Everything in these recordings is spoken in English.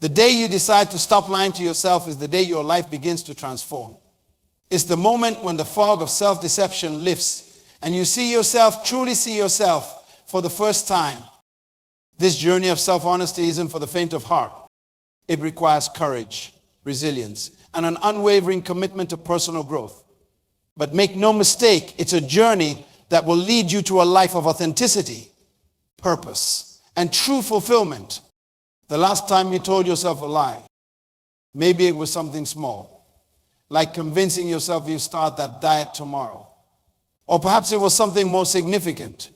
The day you decide to stop lying to yourself is the day your life begins to transform. It's the moment when the fog of self-deception lifts and you see yourself, truly see yourself for the first time. This journey of self-honesty isn't for the faint of heart. It requires courage, resilience, and an unwavering commitment to personal growth. But make no mistake, it's a journey that will lead you to a life of authenticity, purpose, and true fulfillment. The last time you told yourself a lie, maybe it was something small, like convincing yourself you start that diet tomorrow. Or perhaps it was something more significant,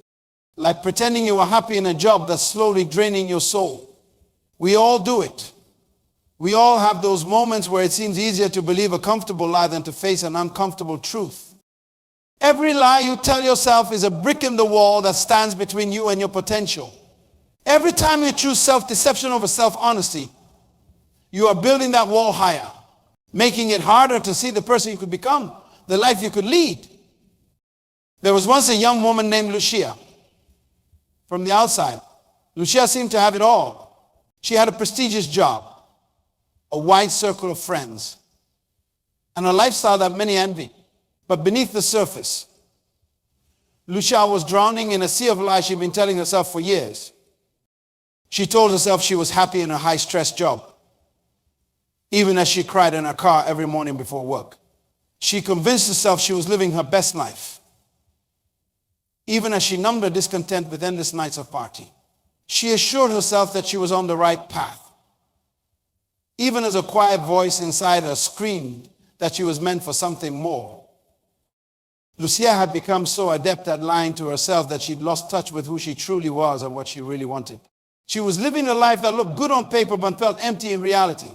like pretending you were happy in a job that's slowly draining your soul. We all do it. We all have those moments where it seems easier to believe a comfortable lie than to face an uncomfortable truth. Every lie you tell yourself is a brick in the wall that stands between you and your potential. Every time you choose self-deception over self-honesty, you are building that wall higher, making it harder to see the person you could become, the life you could lead. There was once a young woman named Lucia. From the outside, Lucia seemed to have it all. She had a prestigious job, a wide circle of friends, and a lifestyle that many envied. But beneath the surface, Lucia was drowning in a sea of lies she'd been telling herself for years. She told herself she was happy in a high-stress job, even as she cried in her car every morning before work. She convinced herself she was living her best life, even as she numbed her discontent with endless nights of party. She assured herself that she was on the right path, even as a quiet voice inside her screamed that she was meant for something more. Lucia had become so adept at lying to herself that she'd lost touch with who she truly was and what she really wanted. She was living a life that looked good on paper but felt empty in reality.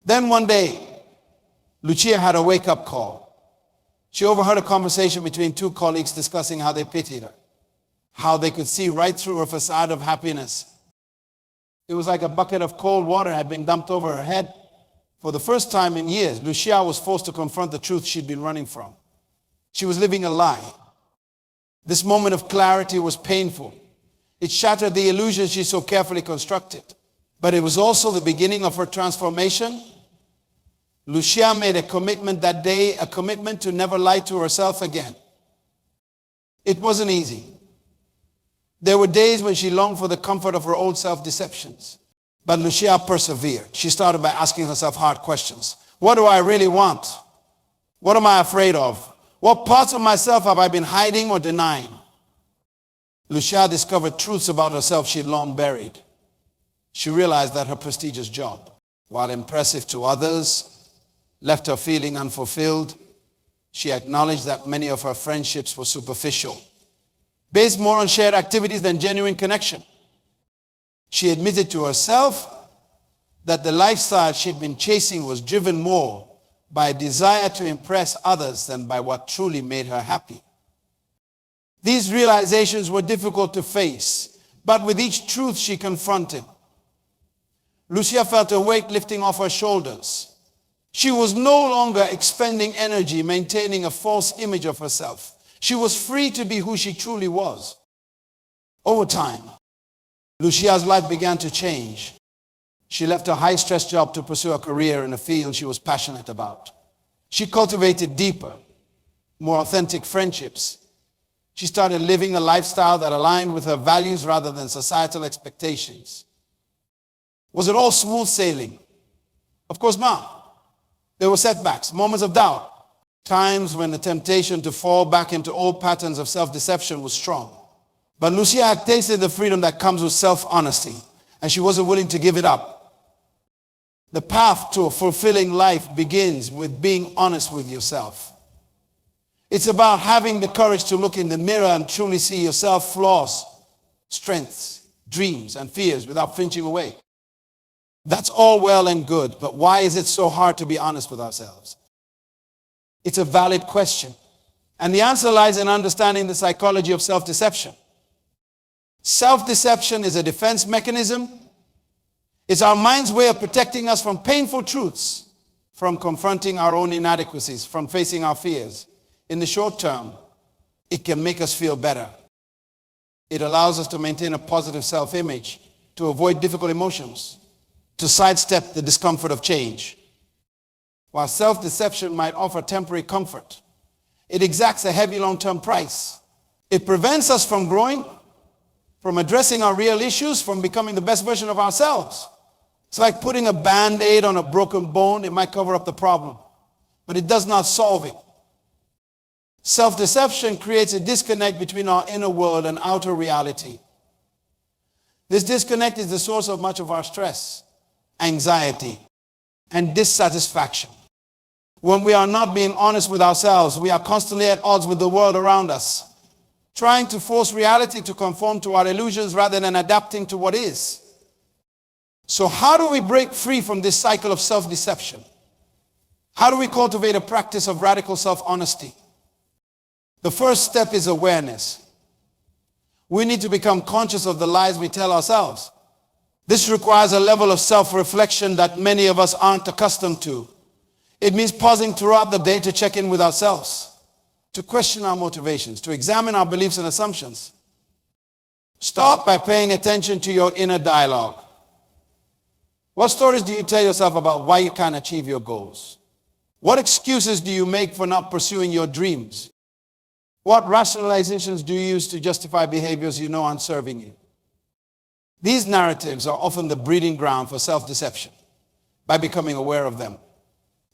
Then one day, Lucia had a wake-up call. She overheard a conversation between two colleagues discussing how they pitied her, how they could see right through her facade of happiness. It was like a bucket of cold water had been dumped over her head. For the first time in years, Lucia was forced to confront the truth she'd been running from. She was living a lie. This moment of clarity was painful. It shattered the illusion she so carefully constructed. But it was also the beginning of her transformation. Lucia made a commitment that day, a commitment to never lie to herself again. It wasn't easy. There were days when she longed for the comfort of her old self-deceptions. But Lucia persevered. She started by asking herself hard questions. What do I really want? What am I afraid of? What parts of myself have I been hiding or denying? Lucia discovered truths about herself she'd long buried. She realized that her prestigious job, while impressive to others, left her feeling unfulfilled. She acknowledged that many of her friendships were superficial, based more on shared activities than genuine connection. She admitted to herself that the lifestyle she'd been chasing was driven more by a desire to impress others than by what truly made her happy. These realizations were difficult to face, but with each truth she confronted, Lucia felt a weight lifting off her shoulders. She was no longer expending energy maintaining a false image of herself. She was free to be who she truly was. Over time, Lucia's life began to change. She left a high-stress job to pursue a career in a field she was passionate about. She cultivated deeper, more authentic friendships. She started living a lifestyle that aligned with her values rather than societal expectations. Was it all smooth sailing? Of course not. There were setbacks, moments of doubt, times when the temptation to fall back into old patterns of self-deception was strong. But Lucia had tasted the freedom that comes with self-honesty, and she wasn't willing to give it up. The path to a fulfilling life begins with being honest with yourself. It's about having the courage to look in the mirror and truly see yourself, flaws, strengths, dreams, and fears without flinching away. That's all well and good, but why is it so hard to be honest with ourselves? It's a valid question, and the answer lies in understanding the psychology of self-deception. Self-deception is a defense mechanism. It's our mind's way of protecting us from painful truths, from confronting our own inadequacies, from facing our fears. In the short term, it can make us feel better. It allows us to maintain a positive self-image, to avoid difficult emotions. to sidestep the discomfort of change. While self-deception might offer temporary comfort, it exacts a heavy long-term price. It prevents us from growing, from addressing our real issues, from becoming the best version of ourselves. It's like putting a Band-Aid on a broken bone. It might cover up the problem, but it does not solve it. Self-deception creates a disconnect between our inner world and outer reality. This disconnect is the source of much of our stress, anxiety, and dissatisfaction. When we are not being honest with ourselves, we are constantly at odds with the world around us, trying to force reality to conform to our illusions rather than adapting to what is. So how do we break free from this cycle of self-deception? How do we cultivate a practice of radical self-honesty? The first step is awareness. We need to become conscious of the lies we tell ourselves. This requires a level of self-reflection that many of us aren't accustomed to. It means pausing throughout the day to check in with ourselves, to question our motivations, to examine our beliefs and assumptions. Start by paying attention to your inner dialogue. What stories do you tell yourself about why you can't achieve your goals? What excuses do you make for not pursuing your dreams? What rationalizations do you use to justify behaviors you know aren't serving you? These narratives are often the breeding ground for self-deception. By becoming aware of them,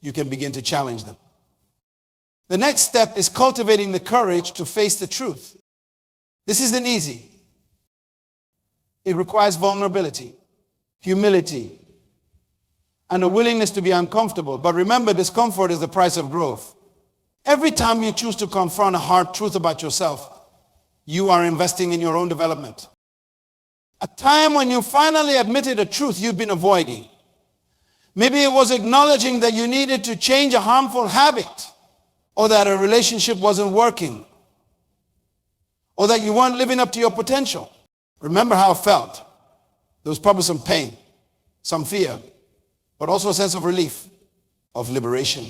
you can begin to challenge them. The next step is cultivating the courage to face the truth. This isn't easy. It requires vulnerability, humility, and a willingness to be uncomfortable. But remember, discomfort is the price of growth. Every time you choose to confront a hard truth about yourself, you are investing in your own development. A time when you finally admitted a truth you've been avoiding. Maybe it was acknowledging that you needed to change a harmful habit, or that a relationship wasn't working, or that you weren't living up to your potential. Remember how it felt. There was probably some pain, some fear, but also a sense of relief, of liberation.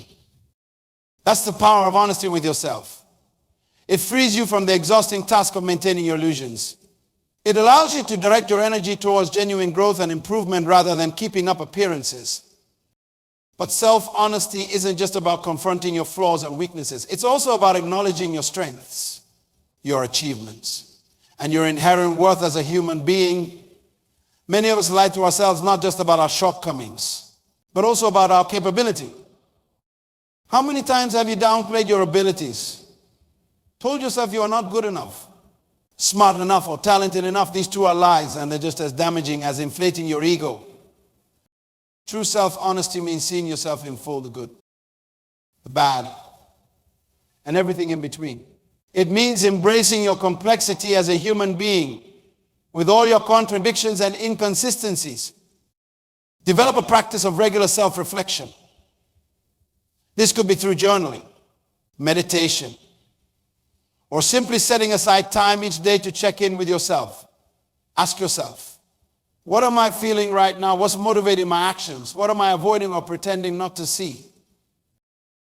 That's the power of honesty with yourself. It frees you from the exhausting task of maintaining your illusions. It allows you to direct your energy towards genuine growth and improvement rather than keeping up appearances. But self-honesty isn't just about confronting your flaws and weaknesses. It's also about acknowledging your strengths, your achievements, and your inherent worth as a human being. Many of us lie to ourselves not just about our shortcomings, but also about our capability. How many times have you downplayed your abilities? Told yourself you are not good enough, smart enough, or talented enough? These two are lies, and they're just as damaging as inflating your ego. True self-honesty means seeing yourself in full, the good, the bad, and everything in between. It means embracing your complexity as a human being with all your contradictions and inconsistencies. Develop a practice of regular self-reflection. This could be through journaling, meditation, or simply setting aside time each day to check in with yourself. Ask yourself, what am I feeling right now? What's motivating my actions? What am I avoiding or pretending not to see?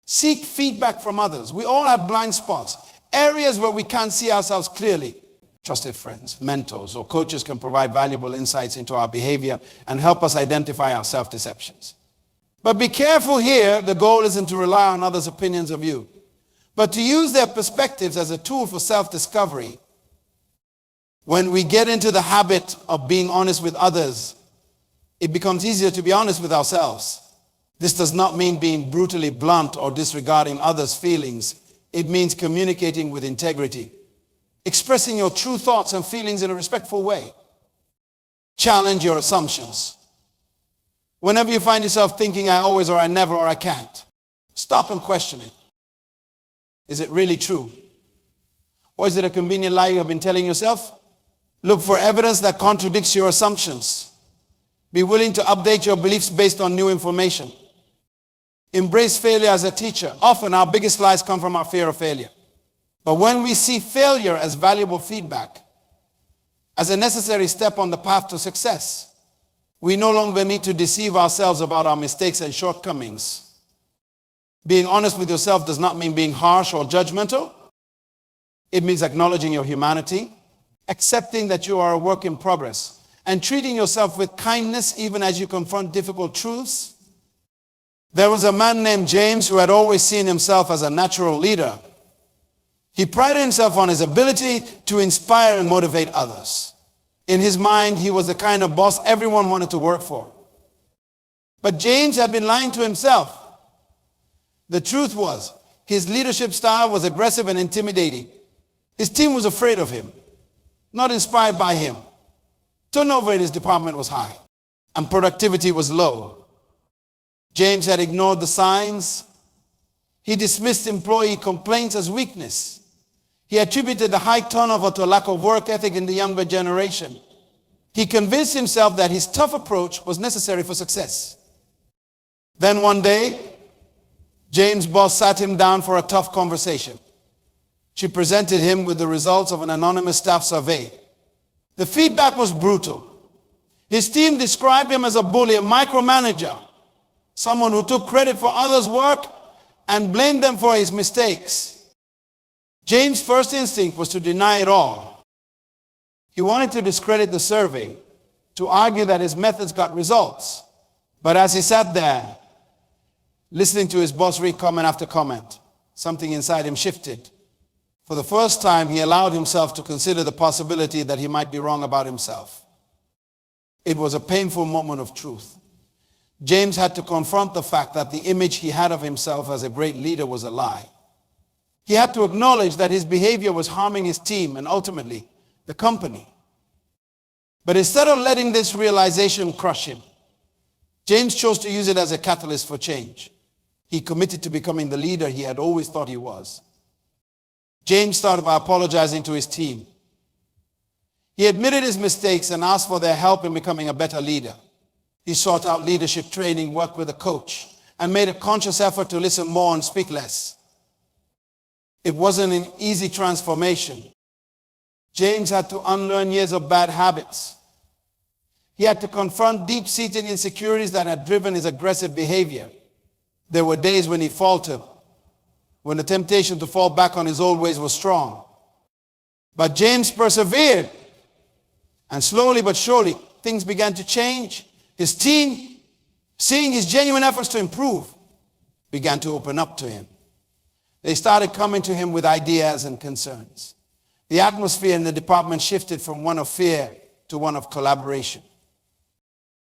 Seek feedback from others. We all have blind spots, areas where we can't see ourselves clearly. Trusted friends, mentors, or coaches can provide valuable insights into our behavior and help us identify our self-deceptions. But be careful here. The goal isn't to rely on others' opinions of you, but to use their perspectives as a tool for self-discovery. When we get into the habit of being honest with others, it becomes easier to be honest with ourselves. This does not mean being brutally blunt or disregarding others' feelings. It means communicating with integrity, expressing your true thoughts and feelings in a respectful way. Challenge your assumptions. Whenever you find yourself thinking, I always, or I never, or I can't, stop and question it. Is it really true? Or is it a convenient lie you have been telling yourself? Look for evidence that contradicts your assumptions. Be willing to update your beliefs based on new information. Embrace failure as a teacher. Often our biggest lies come from our fear of failure. But when we see failure as valuable feedback, as a necessary step on the path to success, we no longer need to deceive ourselves about our mistakes and shortcomings. Being honest with yourself does not mean being harsh or judgmental. It means acknowledging your humanity, accepting that you are a work in progress, and treating yourself with kindness even as you confront difficult truths? There was a man named James who had always seen himself as a natural leader. He prided himself on his ability to inspire and motivate others. In his mind, he was the kind of boss everyone wanted to work for. But James had been lying to himself. The truth was, his leadership style was aggressive and intimidating. His team was afraid of him, not inspired by him. Turnover in his department was high, and productivity was low. James had ignored the signs. He dismissed employee complaints as weakness. He attributed the high turnover to a lack of work ethic in the younger generation. He convinced himself that his tough approach was necessary for success. Then one day, James' boss sat him down for a tough conversation. She presented him with the results of an anonymous staff survey. The feedback was brutal. His team described him as a bully, a micromanager, someone who took credit for others' work and blamed them for his mistakes. James' first instinct was to deny it all. He wanted to discredit the survey, to argue that his methods got results. But as he sat there, listening to his boss read comment after comment, something inside him shifted. For the first time, he allowed himself to consider the possibility that he might be wrong about himself. It was a painful moment of truth. James had to confront the fact that the image he had of himself as a great leader was a lie. He had to acknowledge that his behavior was harming his team and ultimately the company. But instead of letting this realization crush him, James chose to use it as a catalyst for change. He committed to becoming the leader he had always thought he was. James started by apologizing to his team. He admitted his mistakes and asked for their help in becoming a better leader. He sought out leadership training, worked with a coach, and made a conscious effort to listen more and speak less. It wasn't an easy transformation. James had to unlearn years of bad habits. He had to confront deep-seated insecurities that had driven his aggressive behavior. There were days when he faltered, when the temptation to fall back on his old ways was strong. But James persevered, and slowly but surely, things began to change. His team, seeing his genuine efforts to improve, began to open up to him. They started coming to him with ideas and concerns. The atmosphere in the department shifted from one of fear to one of collaboration.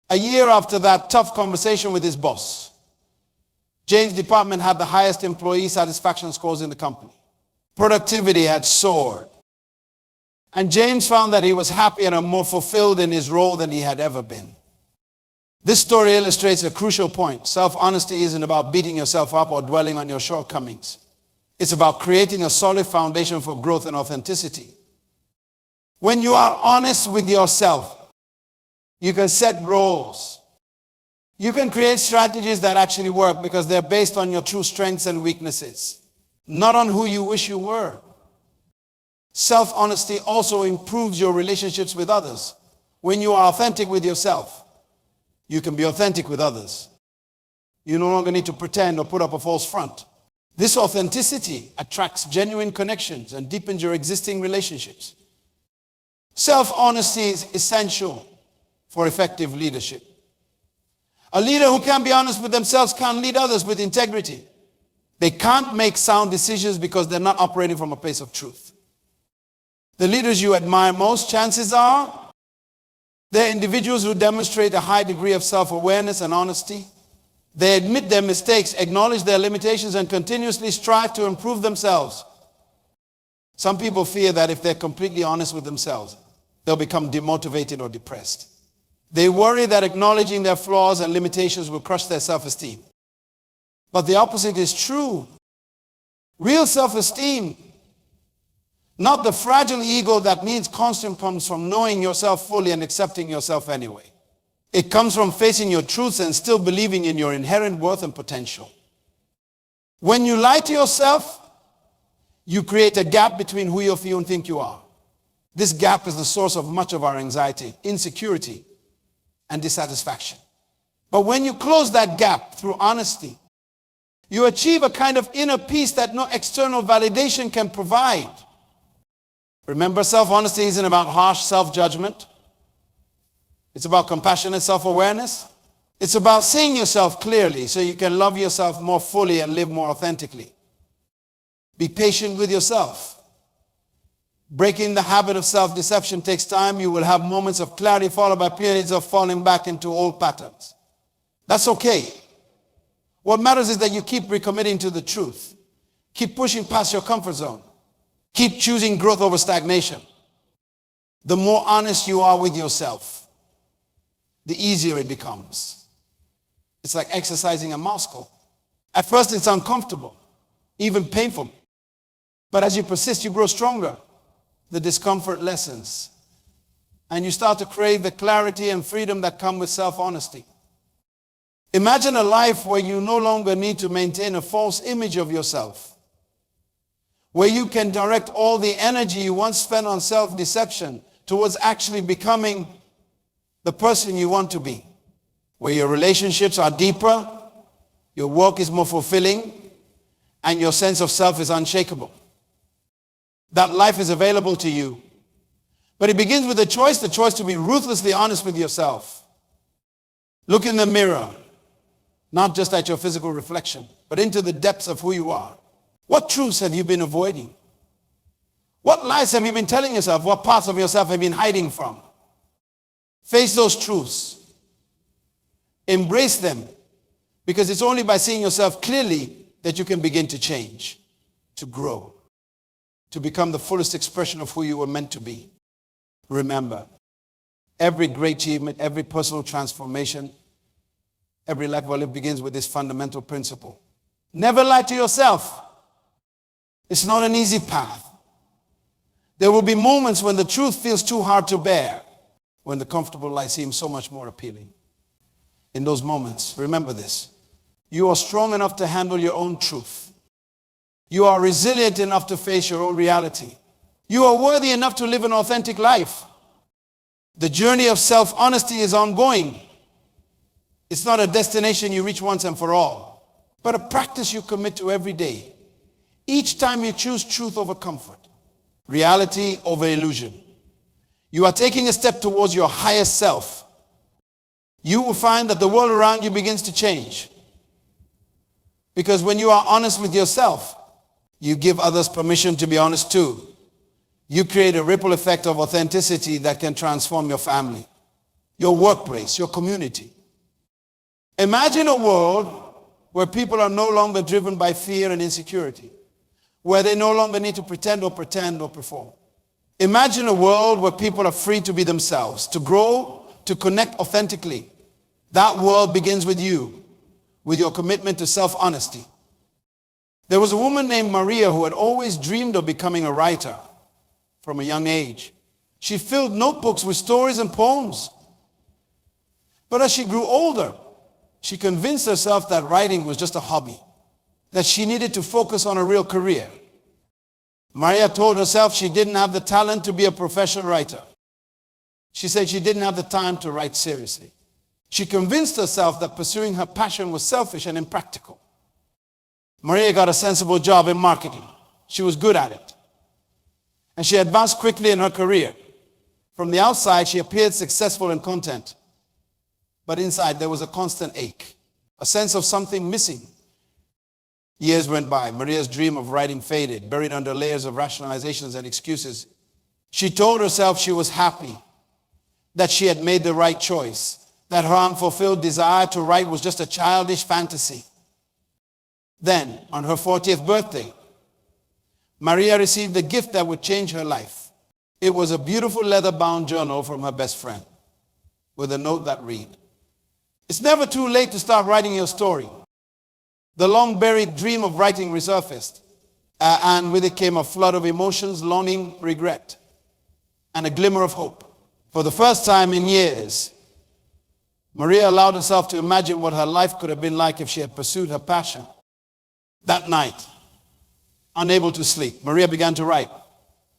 A year after that tough conversation with his boss, James' department had the highest employee satisfaction scores in the company. Productivity had soared. And James found that he was happier and more fulfilled in his role than he had ever been. This story illustrates a crucial point. Self-honesty isn't about beating yourself up or dwelling on your shortcomings. It's about creating a solid foundation for growth and authenticity. When you are honest with yourself, you can set goals. You can create strategies that actually work because they're based on your true strengths and weaknesses, not on who you wish you were. Self-honesty also improves your relationships with others. When you are authentic with yourself, you can be authentic with others. You no longer need to pretend or put up a false front. This authenticity attracts genuine connections and deepens your existing relationships. Self-honesty is essential for effective leadership. A leader who can't be honest with themselves can't lead others with integrity. They can't make sound decisions because they're not operating from a place of truth. The leaders you admire most, chances are, they're individuals who demonstrate a high degree of self-awareness and honesty. They admit their mistakes, acknowledge their limitations, and continuously strive to improve themselves. Some people fear that if they're completely honest with themselves, they'll become demotivated or depressed. They worry that acknowledging their flaws and limitations will crush their self-esteem. But the opposite is true. Real self-esteem, not the fragile ego that needs constant, comes from knowing yourself fully and accepting yourself anyway. It comes from facing your truths and still believing in your inherent worth and potential. When you lie to yourself, you create a gap between who you feel and think you are. This gap is the source of much of our anxiety, insecurity, and dissatisfaction. But when you close that gap through honesty, you achieve a kind of inner peace that no external validation can provide. Remember, self-honesty isn't about harsh self-judgment. It's about compassionate self-awareness. It's about seeing yourself clearly so you can love yourself more fully and live more authentically. Be patient with yourself. Breaking the habit of self-deception takes time. You will have moments of clarity followed by periods of falling back into old patterns. That's okay. What matters is that you keep recommitting to the truth. Keep pushing past your comfort zone. Keep choosing growth over stagnation. The more honest you are with yourself, the easier it becomes. It's like exercising a muscle. At first it's uncomfortable, even painful. But as you persist, you grow stronger. The discomfort lessens. And you start to crave the clarity and freedom that come with self-honesty. Imagine a life where you no longer need to maintain a false image of yourself, where you can direct all the energy you once spent on self-deception towards actually becoming the person you want to be, where your relationships are deeper, your work is more fulfilling, and your sense of self is unshakable. That life is available to you. But it begins with the choice to be ruthlessly honest with yourself. Look in the mirror, not just at your physical reflection, but into the depths of who you are. What truths have you been avoiding? What lies have you been telling yourself? What parts of yourself have you been hiding from? Face those truths. Embrace them. Because it's only by seeing yourself clearly that you can begin to change, to grow, to become the fullest expression of who you were meant to be. Remember, every great achievement, every personal transformation, every life well lived begins with this fundamental principle. Never lie to yourself. It's not an easy path. There will be moments when the truth feels too hard to bear, when the comfortable lie seems so much more appealing. In those moments, remember this. You are strong enough to handle your own truth. You are resilient enough to face your own reality. You are worthy enough to live an authentic life. The journey of self-honesty is ongoing. It's not a destination you reach once and for all, but a practice you commit to every day. Each time you choose truth over comfort, reality over illusion, you are taking a step towards your highest self. You will find that the world around you begins to change. Because when you are honest with yourself, you give others permission to be honest too. You create a ripple effect of authenticity that can transform your family, your workplace, your community. Imagine a world where people are no longer driven by fear and insecurity, where they no longer need to pretend or perform. Imagine a world where people are free to be themselves, to grow, to connect authentically. That world begins with you, with your commitment to self-honesty. There was a woman named Maria who had always dreamed of becoming a writer from a young age. She filled notebooks with stories and poems. But as she grew older, she convinced herself that writing was just a hobby, that she needed to focus on a real career. Maria told herself she didn't have the talent to be a professional writer. She said she didn't have the time to write seriously. She convinced herself that pursuing her passion was selfish and impractical. Maria got a sensible job in marketing. She was good at it. And she advanced quickly in her career. From the outside, she appeared successful in content. But inside, there was a constant ache, a sense of something missing. Years went by. Maria's dream of writing faded, buried under layers of rationalizations and excuses. She told herself she was happy, that she had made the right choice, that her unfulfilled desire to write was just a childish fantasy. Then, on her 40th birthday, Maria received a gift that would change her life. It was a beautiful leather-bound journal from her best friend with a note that read, "It's never too late to start writing your story." The long-buried dream of writing resurfaced, and with it came a flood of emotions, longing, regret, and a glimmer of hope. For the first time in years, Maria allowed herself to imagine what her life could have been like if she had pursued her passion. That night, unable to sleep, Maria began to write.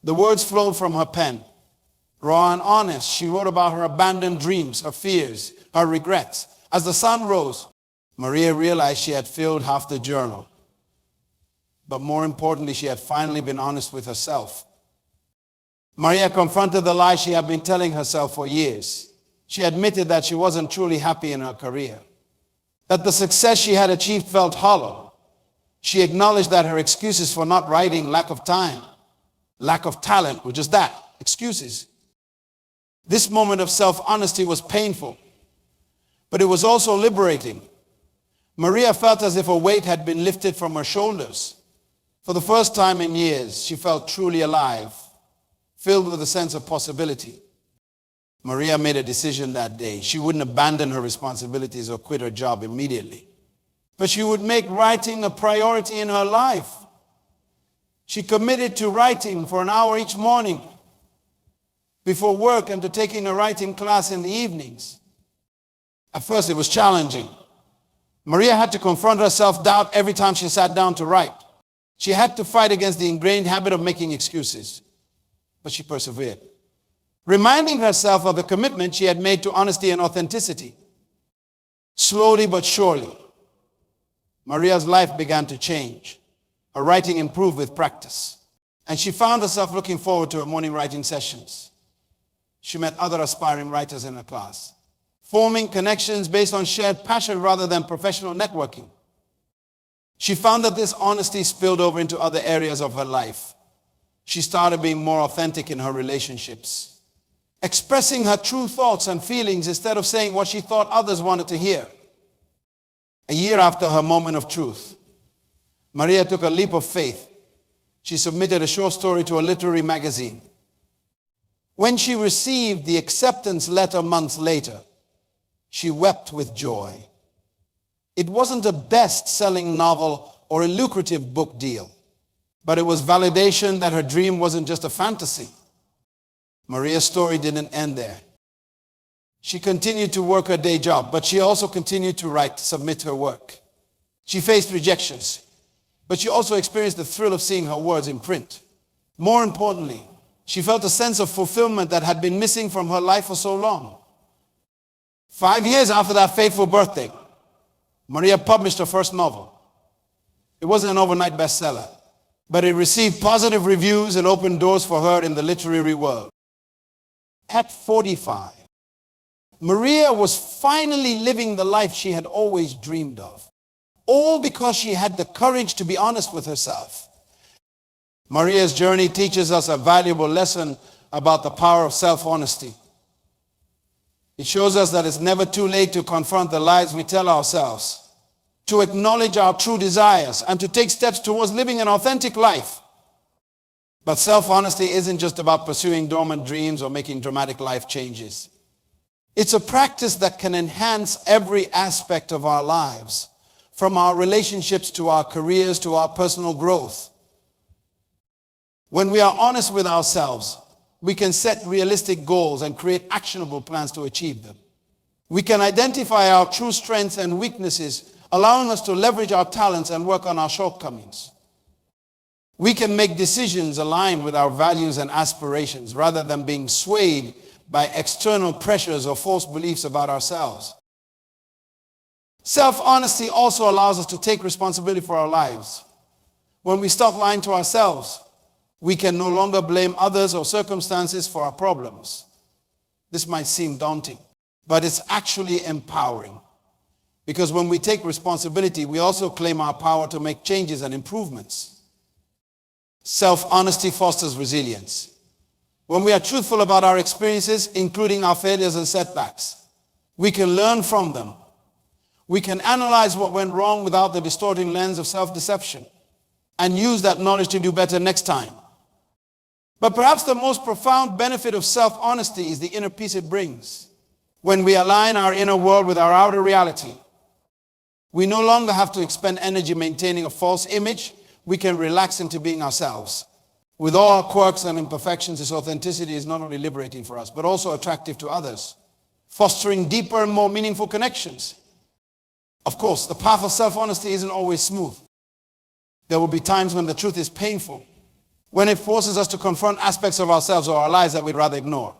The words flowed from her pen. Raw and honest, she wrote about her abandoned dreams, her fears, her regrets. As the sun rose, Maria realized she had filled half the journal. But more importantly, she had finally been honest with herself. Maria confronted the lie she had been telling herself for years. She admitted that she wasn't truly happy in her career, that the success she had achieved felt hollow. She acknowledged that her excuses for not writing, lack of time, lack of talent, were just that, excuses. This moment of self-honesty was painful, but it was also liberating. Maria felt as if a weight had been lifted from her shoulders. For the first time in years, she felt truly alive, filled with a sense of possibility. Maria made a decision that day. She wouldn't abandon her responsibilities or quit her job immediately, but she would make writing a priority in her life. She committed to writing for an hour each morning before work and to taking a writing class in the evenings. At first, it was challenging. Maria had to confront her self-doubt every time she sat down to write. She had to fight against the ingrained habit of making excuses, but she persevered, reminding herself of the commitment she had made to honesty and authenticity. Slowly but surely, Maria's life began to change. Her writing improved with practice, and she found herself looking forward to her morning writing sessions. She met other aspiring writers in her class, forming connections based on shared passion rather than professional networking. She found that this honesty spilled over into other areas of her life. She started being more authentic in her relationships, expressing her true thoughts and feelings instead of saying what she thought others wanted to hear. A year after her moment of truth, Maria took a leap of faith. She submitted a short story to a literary magazine. When she received the acceptance letter months later, she wept with joy. It wasn't a best-selling novel or a lucrative book deal, but it was validation that her dream wasn't just a fantasy. Maria's story didn't end there. She continued to work her day job, but she also continued to write, submit her work. She faced rejections, but she also experienced the thrill of seeing her words in print. More importantly, she felt a sense of fulfillment that had been missing from her life for so long. 5 years after that fateful birthday, Maria published her first novel. It wasn't an overnight bestseller, but it received positive reviews and opened doors for her in the literary world. At 45, Maria was finally living the life she had always dreamed of, all because she had the courage to be honest with herself. Maria's journey teaches us a valuable lesson about the power of self-honesty. It shows us that it's never too late to confront the lies we tell ourselves, to acknowledge our true desires, and to take steps towards living an authentic life. But self-honesty isn't just about pursuing dormant dreams or making dramatic life changes. It's a practice that can enhance every aspect of our lives, from our relationships to our careers to our personal growth. When we are honest with ourselves, we can set realistic goals and create actionable plans to achieve them. We can identify our true strengths and weaknesses, allowing us to leverage our talents and work on our shortcomings. We can make decisions aligned with our values and aspirations rather than being swayed by external pressures or false beliefs about ourselves. Self-honesty also allows us to take responsibility for our lives. When we stop lying to ourselves, we can no longer blame others or circumstances for our problems. This might seem daunting, but it's actually empowering. Because when we take responsibility, we also claim our power to make changes and improvements. Self-honesty fosters resilience. When we are truthful about our experiences, including our failures and setbacks, we can learn from them. We can analyze what went wrong without the distorting lens of self-deception and use that knowledge to do better next time. But perhaps the most profound benefit of self-honesty is the inner peace it brings. When we align our inner world with our outer reality, we no longer have to expend energy maintaining a false image. We can relax into being ourselves. With all our quirks and imperfections, this authenticity is not only liberating for us, but also attractive to others, fostering deeper and more meaningful connections. Of course, the path of self-honesty isn't always smooth. There will be times when the truth is painful, when it forces us to confront aspects of ourselves or our lives that we'd rather ignore.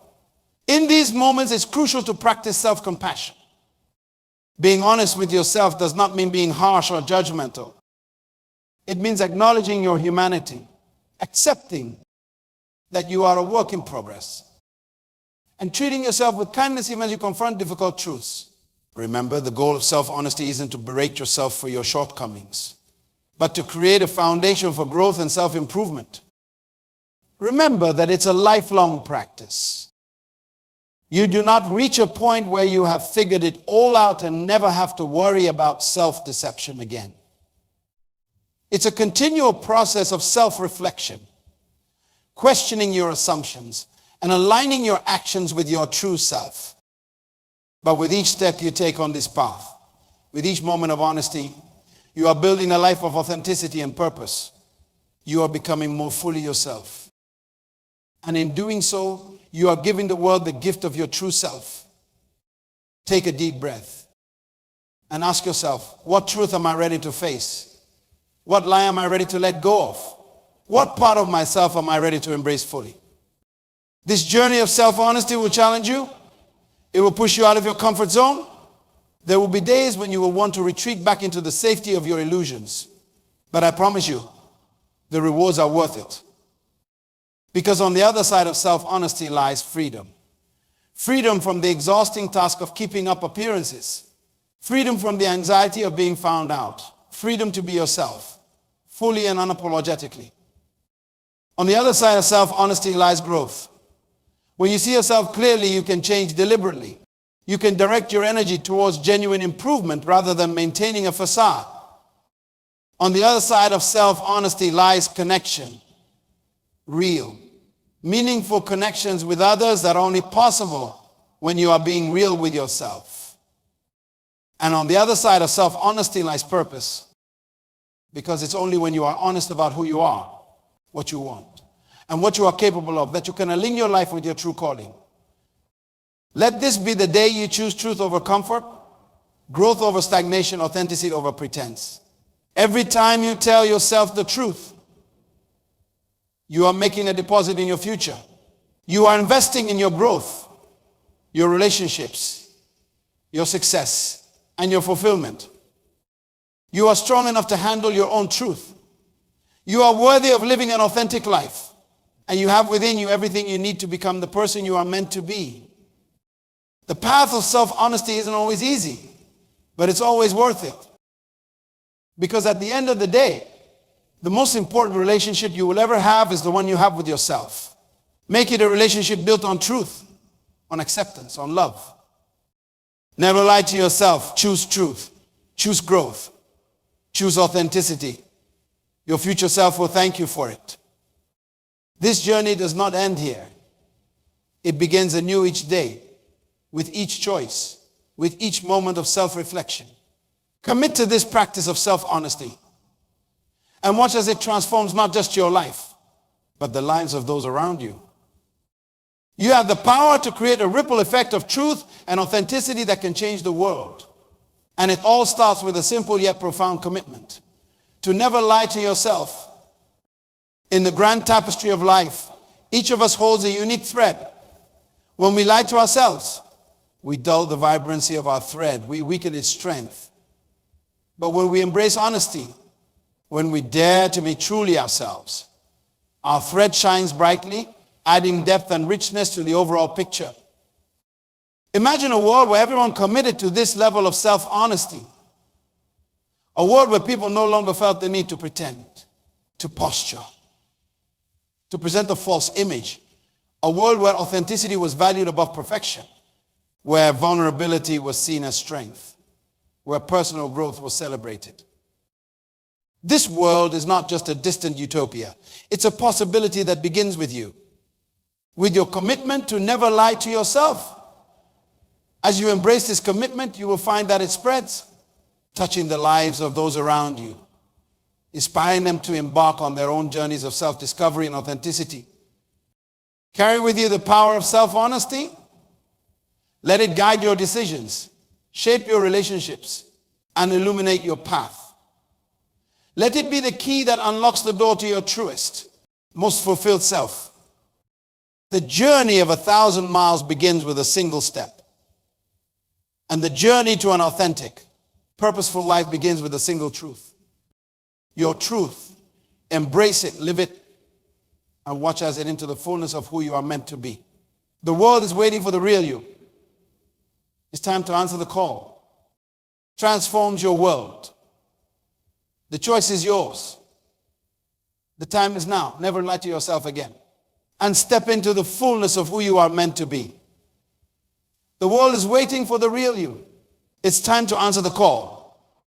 In these moments, it's crucial to practice self-compassion. Being honest with yourself does not mean being harsh or judgmental. It means acknowledging your humanity, accepting that you are a work in progress, and treating yourself with kindness even as you confront difficult truths. Remember, the goal of self-honesty isn't to berate yourself for your shortcomings, but to create a foundation for growth and self-improvement. Remember that it's a lifelong practice. You do not reach a point where you have figured it all out and never have to worry about self-deception again. It's a continual process of self-reflection, questioning your assumptions, and aligning your actions with your true self. But with each step you take on this path, with each moment of honesty, you are building a life of authenticity and purpose. You are becoming more fully yourself. And in doing so, you are giving the world the gift of your true self. Take a deep breath and ask yourself, what truth am I ready to face? What lie am I ready to let go of? What part of myself am I ready to embrace fully? This journey of self-honesty will challenge you. It will push you out of your comfort zone. There will be days when you will want to retreat back into the safety of your illusions. But I promise you, the rewards are worth it. Because on the other side of self-honesty lies freedom. Freedom from the exhausting task of keeping up appearances. Freedom from the anxiety of being found out. Freedom to be yourself, fully and unapologetically. On the other side of self-honesty lies growth. When you see yourself clearly, you can change deliberately. You can direct your energy towards genuine improvement rather than maintaining a facade. On the other side of self-honesty lies connection. Real, meaningful connections with others that are only possible when you are being real with yourself. And on the other side of self-honesty lies purpose. Because it's only when you are honest about who you are, what you want, and what you are capable of, that you can align your life with your true calling. Let this be the day you choose truth over comfort, growth over stagnation, authenticity over pretense. Every time you tell yourself the truth, you are making a deposit in your future. You are investing in your growth, your relationships, your success, and your fulfillment. You are strong enough to handle your own truth. You are worthy of living an authentic life. And you have within you everything you need to become the person you are meant to be. The path of self-honesty isn't always easy, but it's always worth it. Because at the end of the day, the most important relationship you will ever have is the one you have with yourself. Make it a relationship built on truth, on acceptance, on love. Never lie to yourself. Choose truth. Choose growth. Choose authenticity. Your future self will thank you for it. This journey does not end here. It begins anew each day, with each choice, with each moment of self-reflection. Commit to this practice of self-honesty and watch as it transforms not just your life, but the lives of those around you. You have the power to create a ripple effect of truth and authenticity that can change the world. And it all starts with a simple yet profound commitment to never lie to yourself. In the grand tapestry of life, each of us holds a unique thread. When we lie to ourselves, we dull the vibrancy of our thread. We weaken its strength. But when we embrace honesty, when we dare to be truly ourselves, our thread shines brightly, adding depth and richness to the overall picture. Imagine a world where everyone committed to this level of self-honesty. A world where people no longer felt the need to pretend, to posture, to present a false image. A world where authenticity was valued above perfection, where vulnerability was seen as strength, where personal growth was celebrated. This world is not just a distant utopia. It's a possibility that begins with you, with your commitment to never lie to yourself. As you embrace this commitment, you will find that it spreads, touching the lives of those around you, inspiring them to embark on their own journeys of self-discovery and authenticity. Carry with you the power of self-honesty. Let it guide your decisions, shape your relationships, and illuminate your path. Let it be the key that unlocks the door to your truest, most fulfilled self. The journey of 1,000 miles begins with a single step. And the journey to an authentic, purposeful life begins with a single truth. Your truth. Embrace it, live it, and watch as it into the fullness of who you are meant to be. The world is waiting for the real you. It's time to answer the call. Transforms your world. The choice is yours. The time is now. Never lie to yourself again. And step into the fullness of who you are meant to be. The world is waiting for the real you. It's time to answer the call.